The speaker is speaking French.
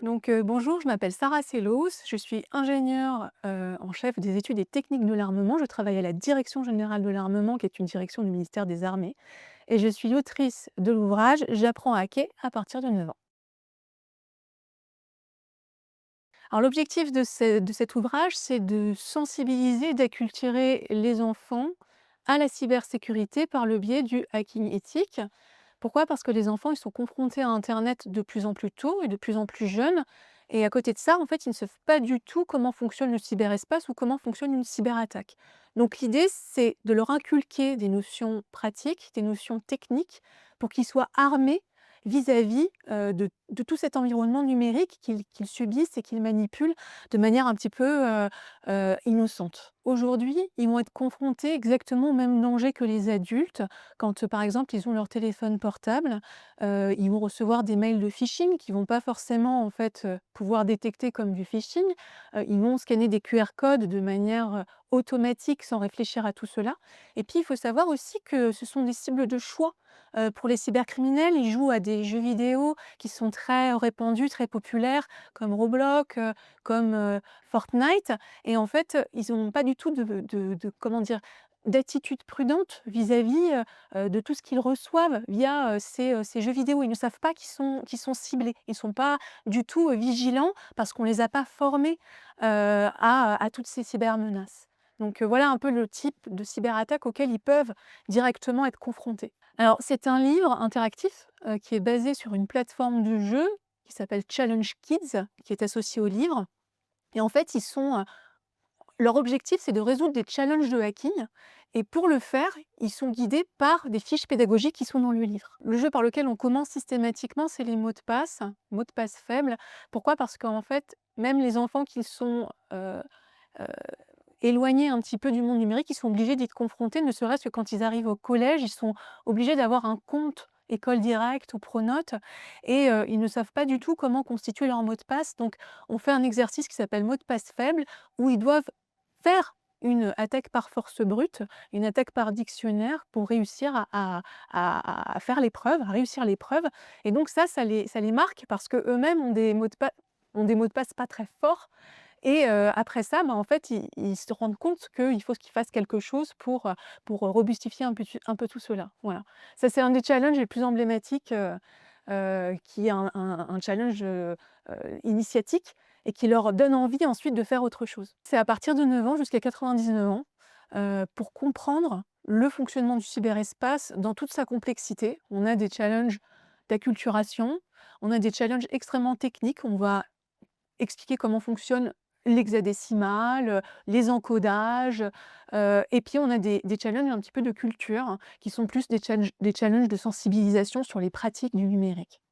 Bonjour, je m'appelle Sarah Sellos, je suis ingénieure, en chef des études et techniques de l'armement. Je travaille à la Direction générale de l'armement, qui est une direction du ministère des Armées et je suis autrice de l'ouvrage «J'apprends à hacker à partir de 9 ans». Alors l'objectif de cet ouvrage, c'est de sensibiliser, d'acculturer les enfants à la cybersécurité par le biais du hacking éthique. Pourquoi? Parce que les enfants, ils sont confrontés à internet de plus en plus tôt et de plus en plus jeunes et à côté de ça, en fait, ils ne savent pas du tout comment fonctionne le cyberespace ou comment fonctionne une cyberattaque. Donc l'idée, c'est de leur inculquer des notions pratiques, des notions techniques pour qu'ils soient armés vis-à-vis, de tout cet environnement numérique qu'ils subissent et qu'ils manipulent de manière un petit peu, innocente. Aujourd'hui, ils vont être confrontés exactement au même danger que les adultes quand, par exemple, ils ont leur téléphone portable. Ils vont recevoir des mails de phishing qui vont pas forcément, en fait, pouvoir détecter comme du phishing. Ils vont scanner des QR codes de manière, automatique sans réfléchir à tout cela et puis il faut savoir aussi que ce sont des cibles de choix. Pour les cybercriminels, ils jouent à des jeux vidéo qui sont très répandus, très populaires comme Roblox, Fortnite et en fait, ils n'ont pas du tout de comment dire? D'attitude prudente vis-à-vis, de tout ce qu'ils reçoivent via, ces jeux vidéo. Ils ne savent pas qu'ils sont ciblés. Ils ne sont pas du tout, vigilants parce qu'on ne les a pas formés, à toutes ces cybermenaces. Voilà un peu le type de cyberattaque auquel ils peuvent directement être confrontés. Alors c'est un livre interactif, qui est basé sur une plateforme de jeu qui s'appelle Challenge Kids, qui est associée au livre et en fait, leur objectif, c'est de résoudre des challenges de hacking et pour le faire, ils sont guidés par des fiches pédagogiques qui sont dans le livre. Le jeu par lequel on commence systématiquement, c'est les mots de passe faibles. Pourquoi? Parce qu'en fait, même les enfants qui sont, heu, éloignés un petit peu du monde numérique, ils sont obligés d'y être confrontés, ne serait-ce que quand ils arrivent au collège, ils sont obligés d'avoir un compte École Directe ou Pronote et ils ne savent pas du tout comment constituer leur mot de passe. Donc on fait un exercice qui s'appelle mot de passe faible où ils doivent faire une attaque par force brute, une attaque par dictionnaire pour réussir à faire l'épreuve, à réussir l'épreuve et donc ça les marque parce qu'eux-mêmes ont des mots de passe pas très forts et après ça, bah, en fait, ils se rendent compte qu'il faut qu'ils fassent quelque chose pour robustifier un peu tout cela. Voilà. Ça, c'est un des challenges les plus emblématiques, qui est un challenge, initiatique et qui leur donne envie ensuite de faire autre chose. C'est à partir de 9 ans jusqu'à 99 ans, pour comprendre le fonctionnement du cyberespace dans toute sa complexité. On a des challenges d'acculturation, on a des challenges extrêmement techniques. On va expliquer comment fonctionne l'hexadécimal, les encodages, et puis on a des challenges un petit peu de culture, hein, qui sont plus des challenges de sensibilisation sur les pratiques du numérique.